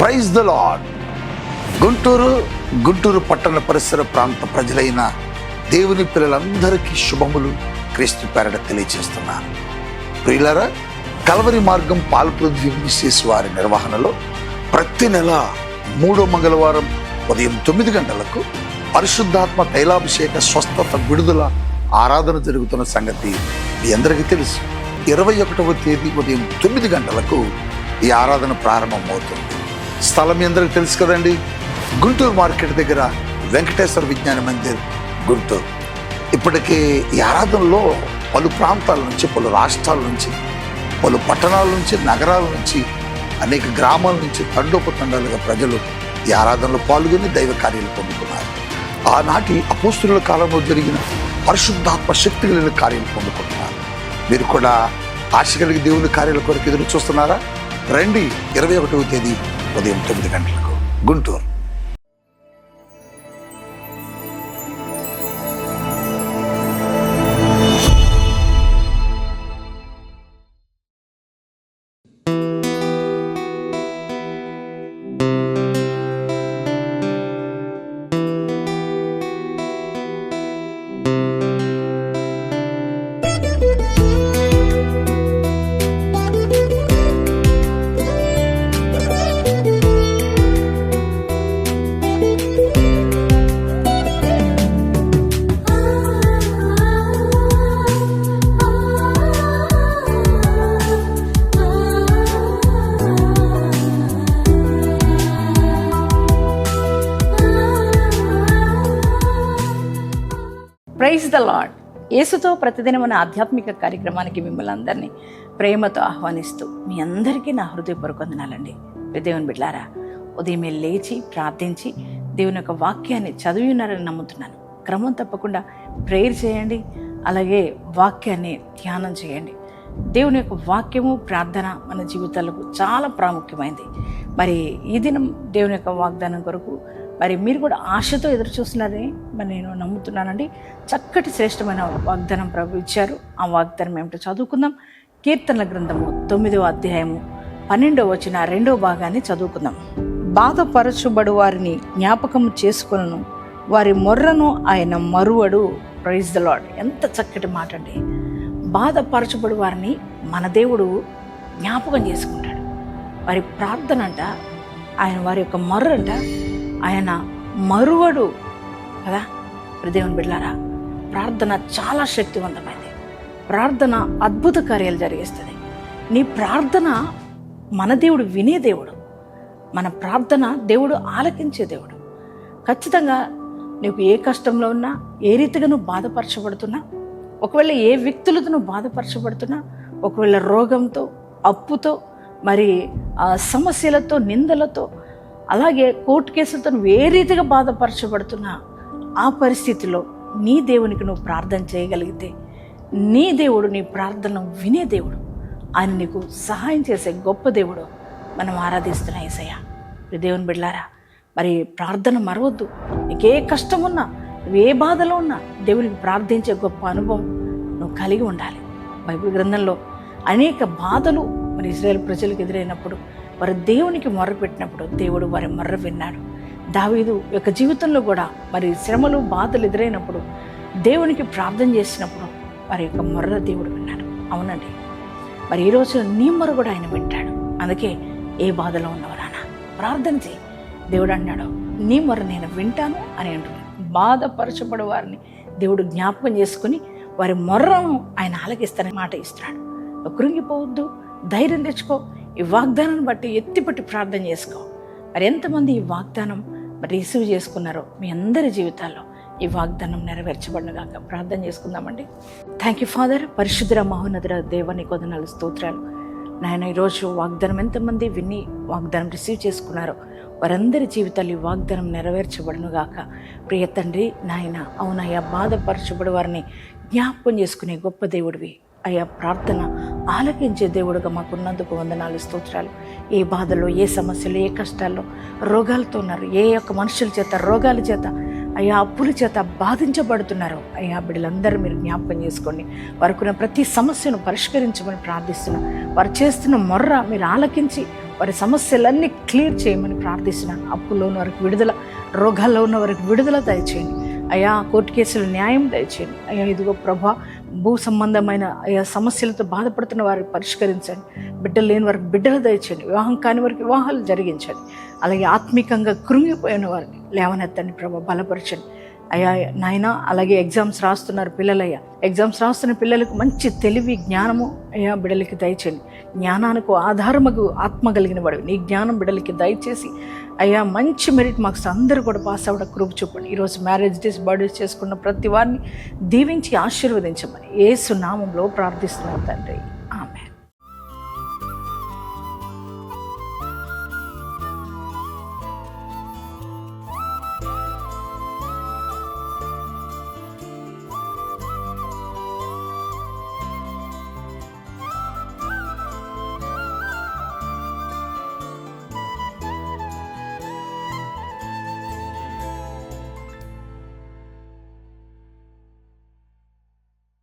Praise the lord. Guntur పట్టణ పరిసర ప్రాంత ప్రజలైన దేవుని పిల్లలందరికీ శుభములు క్రీస్తు పేరట తెలియజేస్తున్నాను. ప్రియులారా, కల్వరి మార్గం పాల్పృథ్వీ మినిస్ట్రీస్ వారి నిర్వహణలో ప్రతి నెల 3వ మంగళవారం ఉదయం 9 గంటలకు పరిశుద్ధాత్మ తైలాభిషేక స్వస్థత విడుదల ఆరాధన జరుగుతున్న సంగతి మీ అందరికీ తెలుసు. 21వ తేదీ ఉదయం 9 గంటలకు ఈ ఆరాధన ప్రారంభమవుతుంది. స్థలం మీ అందరికీ తెలుసు కదండి, గుంటూరు మార్కెట్ దగ్గర వెంకటేశ్వర విజ్ఞాన మందిర్, గుంటూరు. ఇప్పటికే ఈ ఆరాధనలో పలు ప్రాంతాల నుంచి, పలు రాష్ట్రాల నుంచి, పలు పట్టణాల నుంచి, నగరాల నుంచి, అనేక గ్రామాల నుంచి తండోపతండాలుగా ప్రజలు ఈ ఆరాధనలో పాల్గొని దైవ కార్యాలు పొందుకున్నారు. ఆనాటి అపోస్తుల కాలంలో జరిగిన పరిశుద్ధాత్మ శక్తి కలిగిన కార్యాలు పొందుకుంటున్నారు. మీరు కూడా ఆశ కలిగి దేవుని కార్యాల కొరకు ఎదురు చూస్తున్నారా? రండి, 21వ తేదీ ఉదయం 9 గంటలకు గుంటూరు. Praise the lord. యేసుతో ప్రతిదినం మన ఆధ్యాత్మిక కార్యక్రమానికి మిమ్మల్ని అందరినీ ప్రేమతో ఆహ్వానిస్తూ మీ అందరికీ నా హృదయపూర్వక వందనాలండి. దేవుని బిడ్డలారా, ఉదయమే లేచి ప్రార్థించి దేవుని యొక్క వాక్యాన్ని చదివి ఉన్నారని నమ్ముతున్నాను. క్రమం తప్పకుండా ప్రేయర్ చేయండి, అలాగే వాక్యాన్ని ధ్యానం చేయండి. దేవుని యొక్క వాక్యము, ప్రార్థన మన జీవితాలకు చాలా ప్రాముఖ్యమైనది. మరి ఈ దినం దేవుని యొక్క వాగ్దానం కొరకు మరి మీరు కూడా ఆశతో ఎదురు చూస్తున్నారని మరి నేను నమ్ముతున్నానండి. చక్కటి శ్రేష్టమైన వాగ్దానం ప్రభు ఇచ్చారు. ఆ వాగ్దానం ఏమిటో చదువుకుందాం. కీర్తనల గ్రంథము 9వ అధ్యాయము 12వ వచనం 2వ భాగాన్ని చదువుకుందాం. బాధపరచుబడు వారిని జ్ఞాపకము చేసుకొనును, వారి మొర్రను ఆయన మరువడు. Praise the lord. ఎంత చక్కటి మాట అండి. బాధపరచుబడు వారిని మన దేవుడు జ్ఞాపకం చేసుకుంటాడు. వారి ప్రార్థన అంట, ఆయన వారి యొక్క మొర్ర అంట ఆయన మరువడు కదా. దేవుని బిడ్డలారా, ప్రార్థన చాలా శక్తివంతమైంది. ప్రార్థన అద్భుత కార్యాలు జరిగిస్తుంది. నీ ప్రార్థన మన దేవుడు వినే దేవుడు. మన ప్రార్థన దేవుడు ఆలకించే దేవుడు. ఖచ్చితంగా నీకు ఏ కష్టంలో ఉన్నా, ఏ రీతిగా నువ్వు బాధపరచబడుతున్నా, ఒకవేళ ఏ వ్యక్తులతో నువ్వు బాధపరచబడుతున్నా, ఒకవేళ రోగంతో, అప్పుతో, మరి సమస్యలతో, నిందలతో, అలాగే కోర్టు కేసులతో నువ్వు ఏ రీతిగా బాధపరచబడుతున్నా, ఆ పరిస్థితిలో నీ దేవునికి నువ్వు ప్రార్థన చేయగలిగితే నీ దేవుడు నీ ప్రార్థనను వినే దేవుడు. ఆయన నీకు సహాయం చేసే గొప్ప దేవుడు మనం ఆరాధిస్తున్న యేసయ్య. దేవుని బిడ్డలారా, మరి ప్రార్థన మరవద్దు. నీకు ఏ కష్టం ఉన్నా, నువ్వు ఏ బాధలో ఉన్నా దేవునికి ప్రార్థించే గొప్ప అనుభవం నువ్వు కలిగి ఉండాలి. బైబిల్ గ్రంథంలో అనేక బాధలు మరి ఇశ్రాయేలు ప్రజలకు ఎదురైనప్పుడు వారు దేవునికి మొర్రపెట్టినప్పుడు దేవుడు వారి మొర్ర విన్నాడు. దావీదు యొక్క జీవితంలో కూడా మరి శ్రమలు, బాధలు ఎదురైనప్పుడు దేవునికి ప్రార్థన చేసినప్పుడు వారి యొక్క మొర్ర దేవుడు విన్నాడు. అవునండి, మరి ఈరోజు నీ మొర్ర కూడా ఆయన వింటాడు. అందుకే ఏ బాధలో ఉన్నవరానా ప్రార్థన చేయి. దేవుడు అన్నాడు, నీ మొర్ర నేను వింటాను అని అంటున్నాడు. బాధపరచబడే వారిని దేవుడు జ్ఞాపకం చేసుకుని వారి మొర్రను ఆయన ఆలకిస్తానని మాట ఇస్తున్నాడు. కృంగిపోవద్దు, ధైర్యం తెచ్చుకో. ఈ వాగ్దానాన్ని బట్టి ఎత్తిపట్టి ప్రార్థన చేసుకో. మరి ఎంతమంది ఈ వాగ్దానం మరి రిసీవ్ చేసుకున్నారో మీ అందరి జీవితాల్లో ఈ వాగ్దానం నెరవేర్చబడినగాక ప్రార్థన చేసుకుందామండి. Thank you father. పరిశుద్ధ మహోన్నతుడ దేవాని వందనాలు, స్తోత్రాలు నాయన. ఈరోజు వాగ్దానం ఎంతమంది విని వాగ్దానం రిసీవ్ చేసుకున్నారో వారందరి జీవితాలు ఈ వాగ్దానం నెరవేర్చబడునుగాక. ప్రియ తండ్రి నాయన, అవునయ్యా, బాధపరచబడి వారిని జ్ఞాపకం చేసుకునే గొప్ప దేవుడివి అయ్యా. ప్రార్థన ఆలకించే దేవుడుగా మాకున్నందుకు వందనాలు, స్తోత్రాలు. ఏ బాధలో, ఏ సమస్యలు, ఏ కష్టాల్లో, రోగాలతో ఉన్నారు, ఏ యొక్క మనుషుల చేత, రోగాల చేత, అయ్యా అప్పుల చేత బాధించబడుతున్నారు అయ్యా, బిడ్డలందరూ మీరు జ్ఞాపకం చేసుకోండి. వారికున్న ప్రతి సమస్యను పరిష్కరించమని ప్రార్థిస్తున్నాం. వారు చేస్తున్న మొర్ర మీరు ఆలకించి వారి సమస్యలన్నీ క్లియర్ చేయమని ప్రార్థిస్తున్నాను. అప్పుల్లో ఉన్న వారికి విడుదల, రోగాల్లో ఉన్న వారికి విడుదల దయచేయండి అయ్యా. కోర్టు కేసులు న్యాయం దయచేయండి అయ్యా. ఇదిగో ప్రభా, భూ సంబంధమైన అయ్యా సమస్యలతో బాధపడుతున్న వారికి పరిష్కరించండి. బిడ్డలు లేని వారికి బిడ్డలు దయచేయండి. వివాహం కాని వారికి వివాహాలు జరిగించండి. అలాగే ఆత్మీకంగా కృంగిపోయిన వారిని లేవనెత్తండి ప్రభా, బలపరచండి అయ్యా నాయన. అలాగే ఎగ్జామ్స్ రాస్తున్నారు పిల్లలయ్యా, ఎగ్జామ్స్ రాస్తున్న పిల్లలకు మంచి తెలివి, జ్ఞానము అయ్యా బిడ్డలకి దయచేయండి. జ్ఞానానికి ఆధారముకు ఆత్మ కలిగిన వాడు నీ జ్ఞానం బిడ్డలకి దయచేసి అయ్యా మంచి మెరిట్ మార్క్స్ అందరూ కూడా పాస్ అవ్వడం కృప చూపండి. ఈరోజు మ్యారేజ్ డేస్, బర్త్డేస్ చేసుకున్న ప్రతి వారిని దీవించి ఆశీర్వదించమని యేసు నామంలో ప్రార్థిస్తున్నాను తండ్రి.